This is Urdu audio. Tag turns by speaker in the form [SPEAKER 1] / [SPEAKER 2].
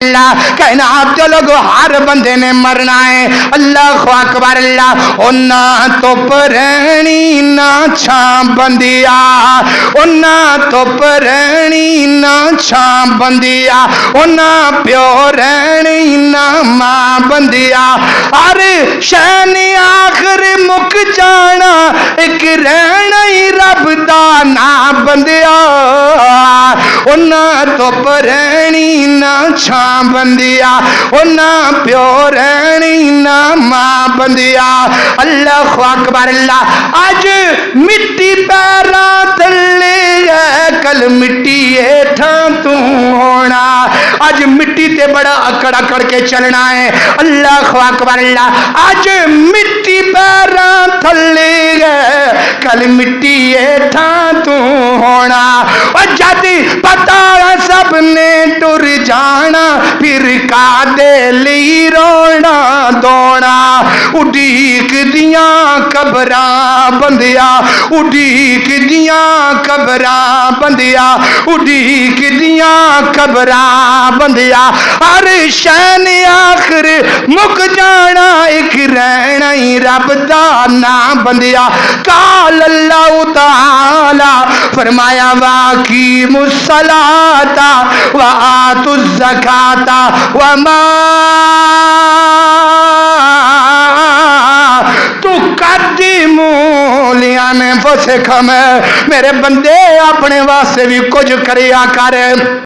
[SPEAKER 1] اللہ کہنا آپ جو لوگ ہر بندے نے مرنا ہے اللہ اکبر اللہ اونا تو پرانی نہ چھاں بندیا اونا تو پرانی نہ چھاں بندیا اونا پیو رہنی نہ ماں بندیا ہر شین آخر مک جانا ایک رہنا ہی رب دا نا بندیا اونا تو پرانی نہ چھاں بندیا اونا پیو رہنی نہ ماں بندیا اللہ اکبر اللہ آج مٹی پیراں تھلے کل مٹی ہیٹھاں تو ہونا آج مٹی تے بڑا اکڑ اکڑ کے چلنا ہے اللہ اکبر اللہ آج مٹی پیراں تھلے کل مٹی ہیٹھاں تو ہونا اور جاتی پتا سب نے ٹر جانا پھر کا دے لی رونا دونا اڈیک دیاں قبراں بندیا اڈیک دیاں قبراں بندیا اڈیک دیاں قبراں بندیا ہر شین آخر مک جانا ایک رہنا ہی رب دا نا بندیا قال اللہ تعالی فرمایا واقیم الصلاۃ وآتوا الزکاۃ وما تقدموا لانفسکم میرے بندے اپنے واسطے بھی کچھ کریا کر